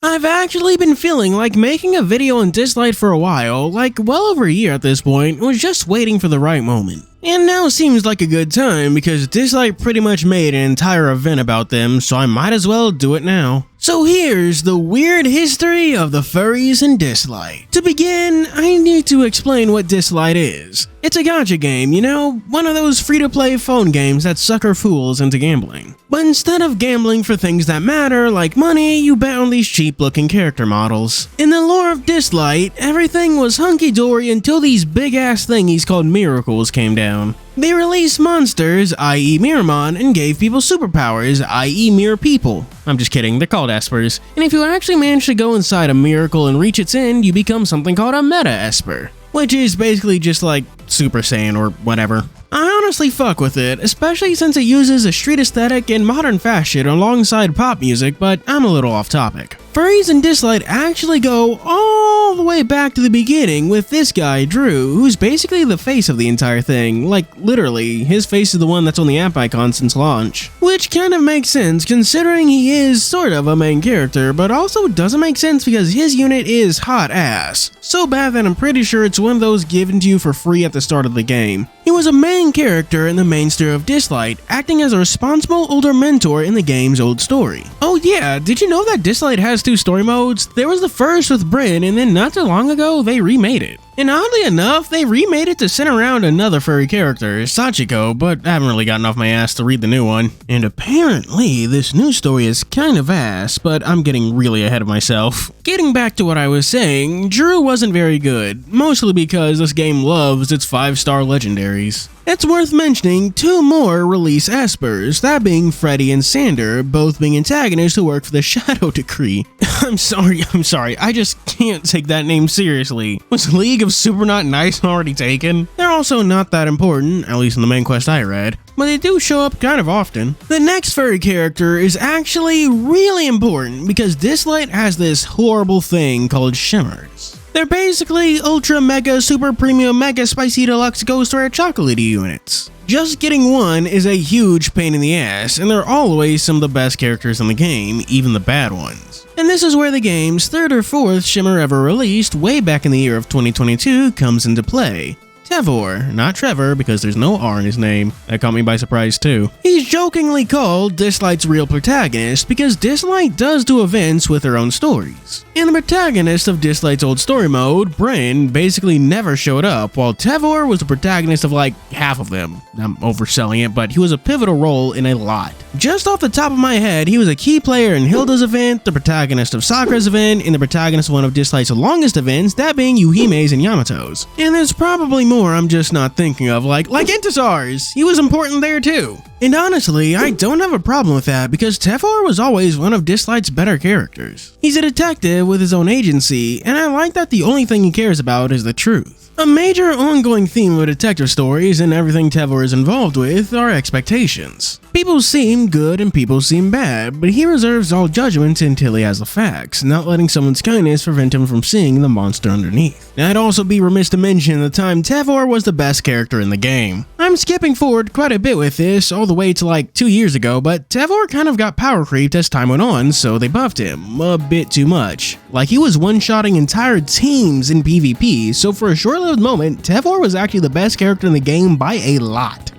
I've actually been feeling like making a video on Dislyte for a while, like well over a year at this point, was just waiting for the right moment. And now seems like a good time because Dislyte pretty much made an entire event about them, so I might as well do it now. So here's the weird history of the furries and Dislyte. To begin, I need to explain what Dislyte is. It's a gacha game, you know, one of those free-to-play phone games that sucker fools into gambling. But instead of gambling for things that matter, like money, you bet on these cheap-looking character models. In the lore of Dislyte, everything was hunky-dory until these big-ass thingies called miracles came down. They released monsters, i.e. Miramon, and gave people superpowers, i.e. mirror people. I'm just kidding, they're called espers. And if you actually manage to go inside a miracle and reach its end, you become something called a meta esper, which is basically just like Super Saiyan or whatever. I honestly fuck with it, especially since it uses a street aesthetic and modern fashion alongside pop music, but I'm a little off topic. Furries and Dislyte actually go all the way back to the beginning with this guy, Drew, who's basically the face of the entire thing. Like, literally, his face is the one that's on the app icon since launch. Which kind of makes sense considering he is sort of a main character, but also doesn't make sense because his unit is hot ass. So bad that I'm pretty sure it's one of those given to you for free at the start of the game. He was a main character in the main story of Dislyte, acting as a responsible older mentor in the game's old story. Oh yeah, did you know that Dislyte has two story modes? There was the first with Bryn, and then not too long ago, they remade it. And oddly enough, they remade it to center around another furry character, Sachiko, but I haven't really gotten off my ass to read the new one. And apparently, this new story is kind of ass, but I'm getting really ahead of myself. Getting back to what I was saying, Drew wasn't very good, mostly because this game loves its 5-star legendaries. It's worth mentioning two more release espers, that being Freddy and Sander, both being antagonists who work for the Shadow Decree. I'm sorry, I just can't take that name seriously. Was League of Super Not Nice already taken? They're also not that important, at least in the main quest I read, but they do show up kind of often. The next furry character is actually really important because Dislyte has this horrible thing called shimmers. They're basically ultra mega super premium mega spicy deluxe ghost rare chocolatey units. Just getting one is a huge pain in the ass, and they're always some of the best characters in the game, even the bad ones. And this is where the game's third or fourth shimmer ever released way back in the year of 2022 comes into play. Tevor, not Trevor because there's no R in his name. That caught me by surprise too. He's jokingly called Dislyte's real protagonist because Dislyte does do events with her own stories. And the protagonist of Dislyte's old story mode, Bryn, basically never showed up, while Tevor was the protagonist of like half of them. I'm overselling it, but he was a pivotal role in a lot. Just off the top of my head, he was a key player in Hilda's event, the protagonist of Sakura's event, and the protagonist of one of Dislyte's longest events, that being Yuhime's and Yamato's. And there's probably more I'm just not thinking of, like Intisar's. He was important there too. And honestly, I don't have a problem with that because Tevor was always one of Dislyte's better characters. He's a detective with his own agency, and I like that the only thing he cares about is the truth. A major ongoing theme of detective stories and everything Tevor is involved with are expectations. People seem good and people seem bad, but he reserves all judgment until he has the facts, not letting someone's kindness prevent him from seeing the monster underneath. I'd also be remiss to mention the time Tevor was the best character in the game. I'm skipping forward quite a bit with this, all the way to like 2 years ago, but Tevor kind of got power creeped as time went on, so they buffed him a bit too much. Like he was one-shotting entire teams in PvP, so for a short-lived moment, Tevor was actually the best character in the game by a lot.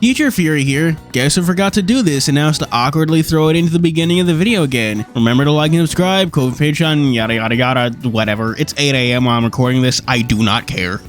Future Fury here. Guess who forgot to do this and now has to awkwardly throw it into the beginning of the video again. Remember to like and subscribe, code Patreon, yada yada yada, whatever. It's 8 AM while I'm recording this, I do not care.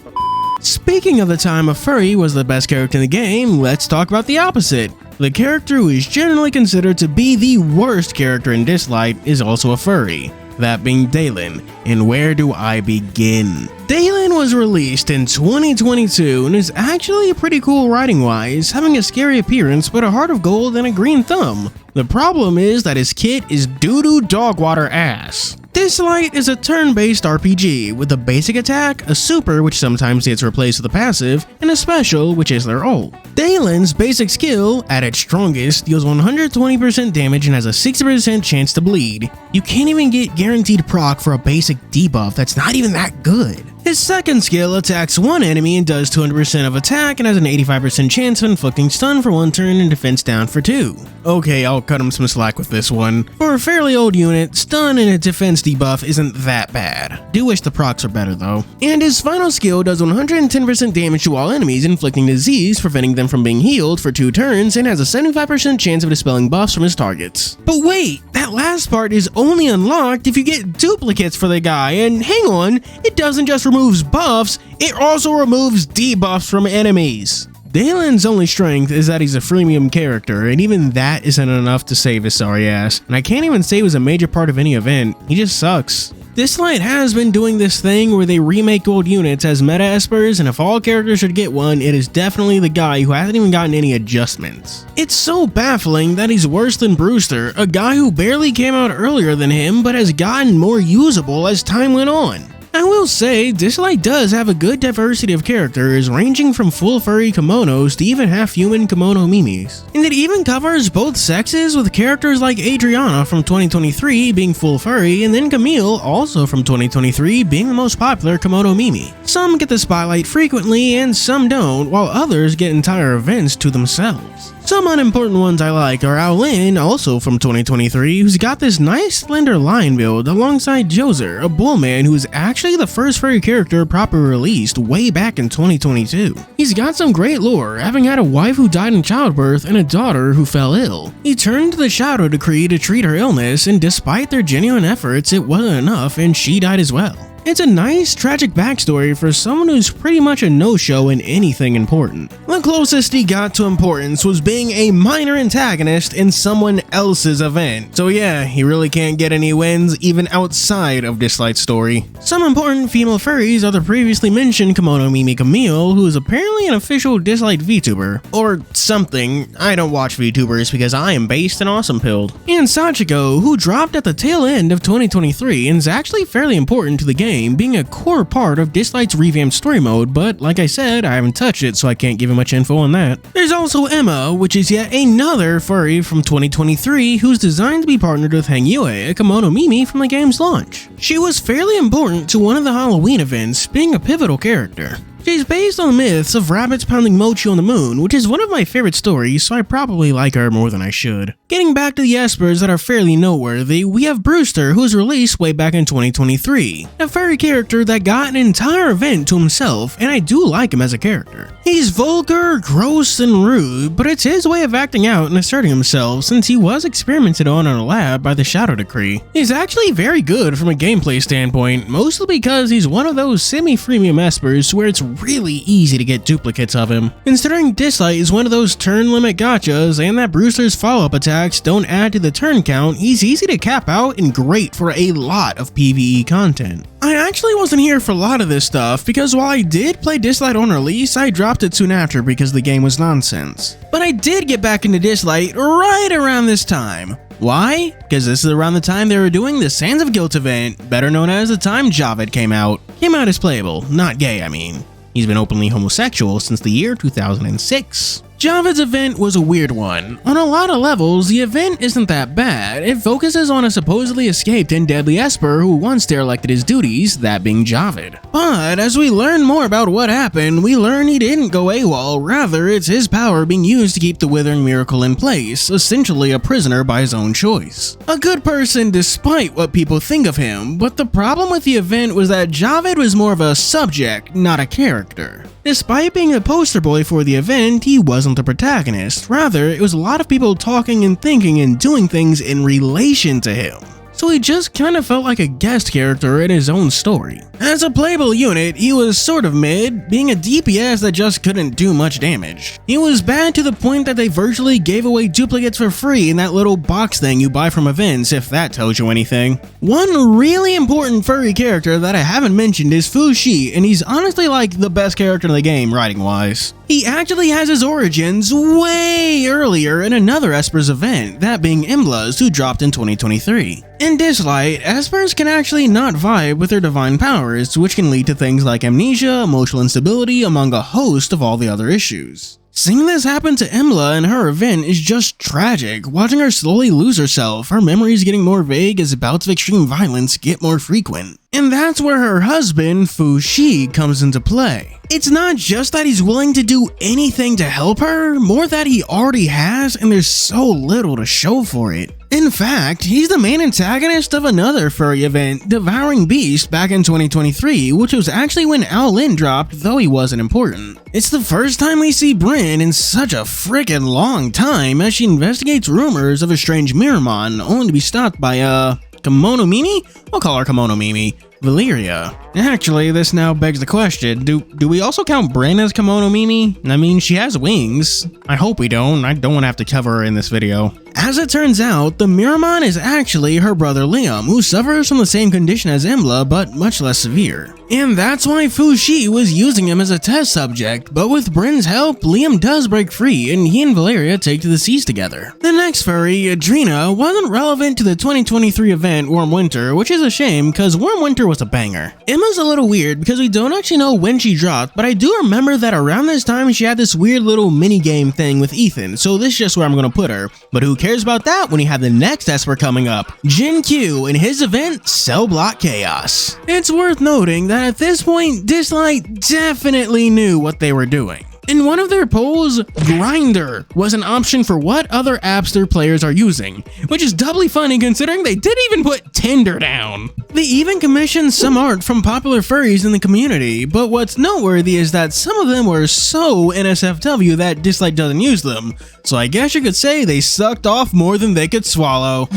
Speaking of the time a furry was the best character in the game, let's talk about the opposite. The character who is generally considered to be the worst character in Dislyte is also a furry. That being Daylon, and where do I begin? Daylon was released in 2022 and is actually pretty cool writing-wise, having a scary appearance but a heart of gold and a green thumb. The problem is that his kit is doo-doo dog water ass. Dislyte is a turn-based RPG with a basic attack, a super which sometimes gets replaced with a passive, and a special which is their ult. Daylon's basic skill, at its strongest, deals 120% damage and has a 60% chance to bleed. You can't even get guaranteed proc for a basic debuff that's not even that good. His second skill attacks one enemy and does 200% of attack and has an 85% chance of inflicting stun for 1 turn and defense down for 2. Okay, I'll cut him some slack with this one. For a fairly old unit, stun and a defense debuff isn't that bad. Do wish the procs are better though. And his final skill does 110% damage to all enemies, inflicting disease, preventing them from being healed for 2 turns, and has a 75% chance of dispelling buffs from his targets. But wait, that last part is only unlocked if you get duplicates for the guy, and hang on, it doesn't just removes buffs, it also removes debuffs from enemies. Daylon's only strength is that he's a freemium character, and even that isn't enough to save his sorry ass, and I can't even say he was a major part of any event, he just sucks. Dislyte has been doing this thing where they remake old units as meta espers, and if all characters should get one, it is definitely the guy who hasn't even gotten any adjustments. It's so baffling that he's worse than Brewster, a guy who barely came out earlier than him but has gotten more usable as time went on. I will say, Dislyte does have a good diversity of characters, ranging from full furry kimonos to even half-human kimono mimis. And it even covers both sexes, with characters like Adriana from 2023 being full furry, and then Camille, also from 2023, being the most popular kimono mimi. Some get the spotlight frequently, and some don't, while others get entire events to themselves. Some unimportant ones I like are Aolin, also from 2023, who's got this nice slender line build alongside Joser, a bullman who is actually the first furry character properly released way back in 2022. He's got some great lore, having had a wife who died in childbirth and a daughter who fell ill. He turned to the Shadow Decree to treat her illness, and despite their genuine efforts, it wasn't enough and she died as well. It's a nice, tragic backstory for someone who's pretty much a no-show in anything important. The closest he got to importance was being a minor antagonist in someone else's event. So yeah, he really can't get any wins even outside of Dislyte's story. Some important female furries are the previously mentioned Kimono Mimi Camille, who is apparently an official Dislyte VTuber. Or something. I don't watch VTubers because I am based and awesome pilled. And Sachiko, who dropped at the tail end of 2023 and is actually fairly important to the game, being a core part of Dislyte's revamped story mode, but like I said, I haven't touched it, so I can't give you much info on that. There's also Emma, which is yet another furry from 2023 who's designed to be partnered with Hangyue, a kimono mimi from the game's launch. She was fairly important to one of the Halloween events, being a pivotal character. She's based on the myths of rabbits pounding mochi on the moon, which is one of my favorite stories, so I probably like her more than I should. Getting back to the espers that are fairly noteworthy, we have Brewster, who was released way back in 2023. A furry character that got an entire event to himself, and I do like him as a character. He's vulgar, gross, and rude, but it's his way of acting out and asserting himself since he was experimented on in a lab by the Shadow Decree. He's actually very good from a gameplay standpoint, mostly because he's one of those semi-freemium espers where it's really easy to get duplicates of him. Considering Dislyte is one of those turn limit gachas and that Brewster's follow-up attacks don't add to the turn count, he's easy to cap out and great for a lot of PvE content. I actually wasn't here for a lot of this stuff because while I did play Dislyte on release, I dropped it soon after because the game was nonsense. But I did get back into Dislyte right around this time. Why? Because this is around the time they were doing the Sands of Guilt event, better known as the time Javid came out. Came out as playable, not gay I mean. He's been openly homosexual since the year 2006. Javid's event was a weird one. On a lot of levels, the event isn't that bad. It focuses on a supposedly escaped and deadly Esper who once derelicated his duties, that being Javid. But as we learn more about what happened, we learn he didn't go AWOL, rather it's his power being used to keep the Withering Miracle in place, essentially a prisoner by his own choice. A good person despite what people think of him, but the problem with the event was that Javid was more of a subject, not a character. Despite being the poster boy for the event, he wasn't the protagonist. Rather, it was a lot of people talking and thinking and doing things in relation to him. So he just kind of felt like a guest character in his own story. As a playable unit, he was sort of mid, being a DPS that just couldn't do much damage. He was bad to the point that they virtually gave away duplicates for free in that little box thing you buy from events, if that tells you anything. One really important furry character that I haven't mentioned is Shi, and he's honestly like the best character in the game writing-wise. He actually has his origins way earlier in another Esper's event, that being Embla's, who dropped in 2023. In Dislyte, Espers can actually not vibe with their divine powers, which can lead to things like amnesia, emotional instability, among a host of all the other issues. Seeing this happen to Embla in her event is just tragic. Watching her slowly lose herself, her memories getting more vague as bouts of extreme violence get more frequent. And that's where her husband, Shi, comes into play. It's not just that he's willing to do anything to help her, more that he already has and there's so little to show for it. In fact, he's the main antagonist of another furry event, Devouring Beast, back in 2023, which was actually when Ao Lin dropped, though he wasn't important. It's the first time we see Brynn in such a frickin' long time as she investigates rumors of a strange Miramon, only to be stopped by, Kimono Mimi? We'll call her Kimono Mimi. Valeria. Actually, this now begs the question, do we also count Brynn as Kimono Mimi? I mean, she has wings. I hope we don't. I don't want to have to cover her in this video. As it turns out, the Miramon is actually her brother Liam, who suffers from the same condition as Embla, but much less severe. And that's why Shi was using him as a test subject, but with Brynn's help, Liam does break free, and he and Valeria take to the seas together. The next furry, Adrena, wasn't relevant to the 2023 event Warm Winter, which is a shame, because Warm Winter was a banger. Emma's a little weird because we don't actually know when she dropped, but I do remember that around this time she had this weird little mini-game thing with Ethan, so this is just where I'm gonna put her. But who cares about that when you have the next Esper coming up, Jin Qiu and his event, Cell Block Chaos. It's worth noting that at this point, Dislyte definitely knew what they were doing. In one of their polls, Grindr was an option for what other apps their players are using, which is doubly funny considering they didn't even put Tinder down. They even commissioned some art from popular furries in the community, but what's noteworthy is that some of them were so NSFW that Dislyte doesn't use them, so I guess you could say they sucked off more than they could swallow.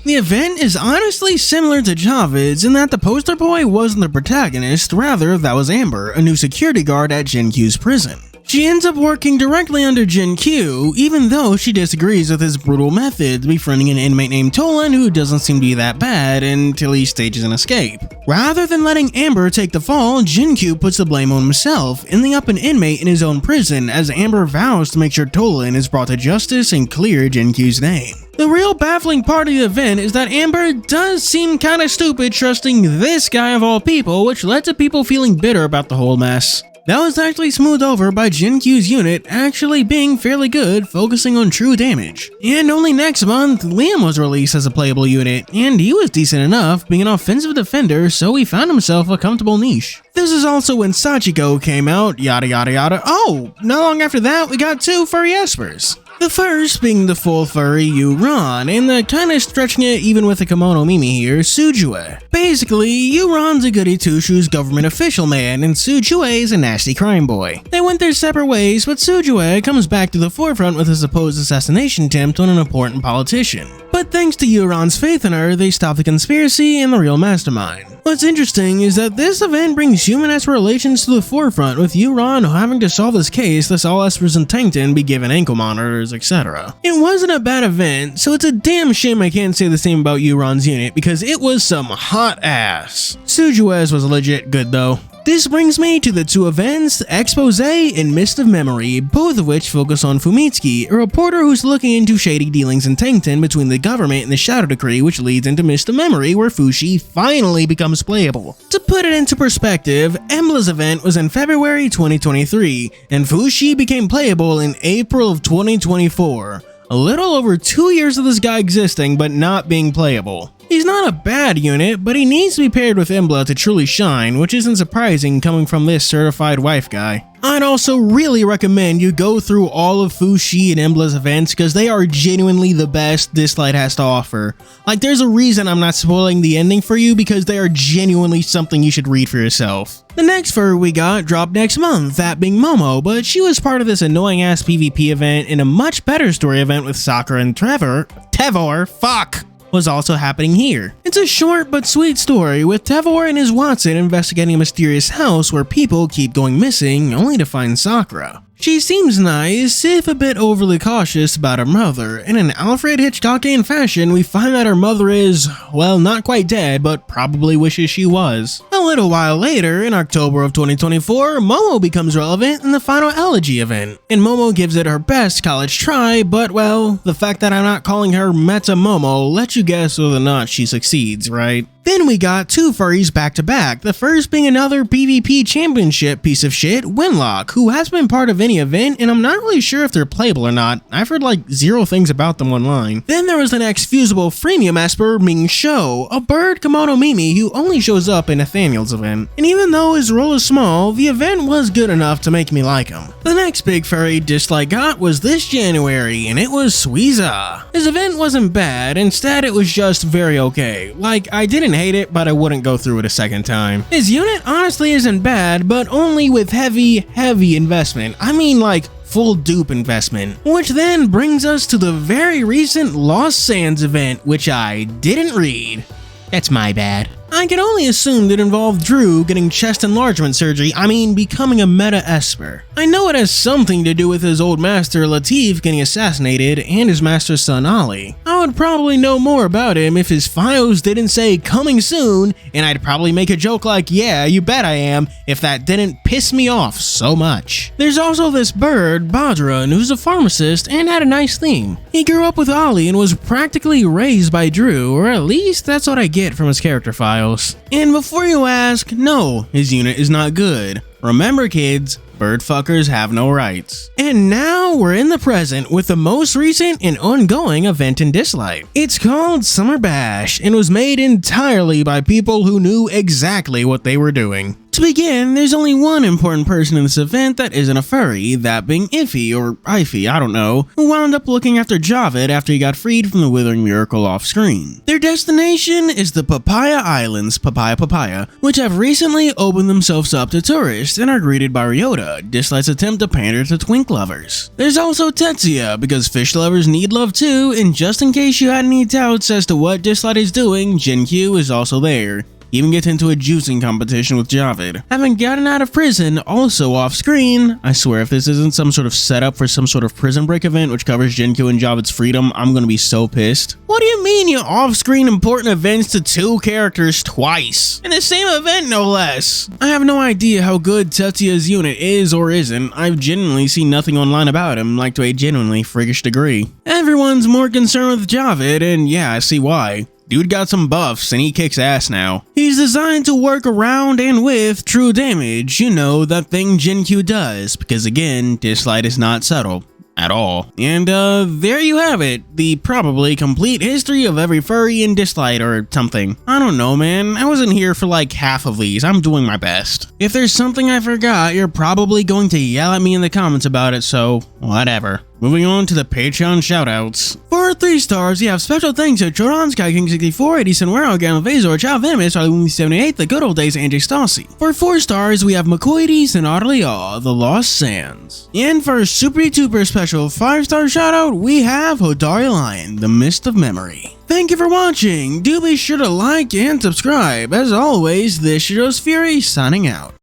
The event is honestly similar to Javid's in that the poster boy wasn't the protagonist, rather that was Amber, a new security guard at Jin Qiu's prison. She ends up working directly under Jin Qiu, even though she disagrees with his brutal methods, befriending an inmate named Tolan who doesn't seem to be that bad until he stages an escape. Rather than letting Amber take the fall, Jin Qiu puts the blame on himself, ending up an inmate in his own prison as Amber vows to make sure Tolan is brought to justice and clear Jin Qiu's name. The real baffling part of the event is that Amber does seem kinda stupid trusting this guy of all people, which led to people feeling bitter about the whole mess. That was actually smoothed over by Jin Qiu's unit actually being fairly good, focusing on true damage. And only next month, Liam was released as a playable unit, and he was decent enough, being an offensive defender, so he found himself a comfortable niche. This is also when Sachiko came out, yada yada yada. Oh, not long after that, we got two furry espers. The first being the full furry Yuran, and the kinda stretching it even with the Kimono Mimi here, Sujue. Basically, Yuran's a goody two-shoes government official man, and Sujue is a nasty crime boy. They went their separate ways, but Sujue comes back to the forefront with a supposed assassination attempt on an important politician. But thanks to Yuran's faith in her, they stop the conspiracy and the real mastermind. What's interesting is that this event brings human-esper relations to the forefront, with Yuran having to solve this case thus all espers in Tankton be given ankle monitors, etc. It wasn't a bad event, so it's a damn shame I can't say the same about Yuran's unit because it was some hot ass. Sujue's was legit good though. This brings me to the two events, Expose and Mist of Memory, both of which focus on Fumitsuki, a reporter who's looking into shady dealings in Tankton between the government and the Shadow Decree, which leads into Mist of Memory, where Fushi finally becomes playable. To put it into perspective, Embla's event was in February 2023, and Fushi became playable in April of 2024. A little over 2 years of this guy existing, but not being playable. He's not a bad unit, but he needs to be paired with Embla to truly shine, which isn't surprising coming from this certified wife guy. I'd also really recommend you go through all of Shi and Embla's events because they are genuinely the best Dislyte has to offer. Like, there's a reason I'm not spoiling the ending for you because they are genuinely something you should read for yourself. The next furry we got dropped next month, that being Momo, but she was part of this annoying ass PvP event in a much better story event with Sakura and Tevor, fuck! Was also happening here. It's a short but sweet story with Tevor and his Watson investigating a mysterious house where people keep going missing only to find Sakura. She seems nice, if a bit overly cautious about her mother. In an Alfred Hitchcockian fashion, we find that her mother is, well, not quite dead, but probably wishes she was. A little while later, in October of 2024, Momo becomes relevant in the final Elegy event, and Momo gives it her best college try, but well, the fact that I'm not calling her Meta Momo lets you guess whether or not she succeeds, right? Then we got two furries back to back, the first being another PvP championship piece of shit, Winlock, who hasn't been part of any event, and I'm not really sure if they're playable or not. I've heard like 0 things about them online. Then there was the next fusible freemium Esper, Ming Shou, a bird Komodo Mimi who only shows up in Nathaniel's event. And even though his role is small, the event was good enough to make me like him. The next big furry Dislyte got was this January, and it was Suiza. His event wasn't bad, instead it was just very okay. Like, I didn't hate it, but I wouldn't go through it a second time. His unit honestly isn't bad, but only with heavy investment. I mean like full dupe investment. Which then brings us to the very recent Lost Sands event, which I didn't read. That's my bad. I can only assume it involved Drew getting chest enlargement surgery, becoming a meta Esper. I know it has something to do with his old master Latif getting assassinated and his master's son Ali. I would probably know more about him if his files didn't say coming soon, and I'd probably make a joke like, yeah, you bet I am, if that didn't piss me off so much. There's also this bird, Badran, who's a pharmacist and had a nice theme. He grew up with Ali and was practically raised by Drew, or at least that's what I get from his character file. And before you ask, no, his unit is not good. Remember kids, bird fuckers have no rights. And now we're in the present with the most recent and ongoing event in Dislyte. It's called Summer Bash and was made entirely by people who knew exactly what they were doing. To begin, there's only one important person in this event that isn't a furry, that being Iffy, or Ify, I don't know, who wound up looking after Javid after he got freed from the Withering Miracle off-screen. Their destination is the Papaya Islands, Papaya, which have recently opened themselves up to tourists and are greeted by Ryota, Dislyte's attempt to pander to twink lovers. There's also Tetsuya, because fish lovers need love too, and just in case you had any doubts as to what Dislyte is doing, Jin Qiu is also there. Even gets into a juicing competition with Javid. Having gotten out of prison, also off screen, I swear if this isn't some sort of setup for some sort of prison break event which covers Jin Qiu and Javid's freedom, I'm gonna be so pissed. What do you mean you off-screen important events to 2 characters twice? In the same event, no less. I have no idea how good Tetsuya's unit is or isn't. I've genuinely seen nothing online about him, like to a genuinely freakish degree. Everyone's more concerned with Javid, and yeah, I see why. Dude got some buffs and he kicks ass now. He's designed to work around and with true damage, you know, that thing Jin Qiu does, because again, Dislyte is not subtle. At all. And there you have it, the probably complete history of every furry in Dislyte or something. I don't know, man, I wasn't here for like half of these, I'm doing my best. If there's something I forgot, you're probably going to yell at me in the comments about it, so whatever. Moving on to the Patreon shoutouts. For 3 stars, we have special thanks to Choron, SkyKing64, Edison Wero, Gamavazor, Chow Venomous, Charlie78, The Good Old Days, and Jay Stassi. For 4 stars, we have McCoides and Utterly Awe, The Lost Sands. And for a super duper special 5-star shoutout, we have Hodari Lion, The Mist of Memory. Thank you for watching. Do be sure to like and subscribe. As always, this is Furry signing out.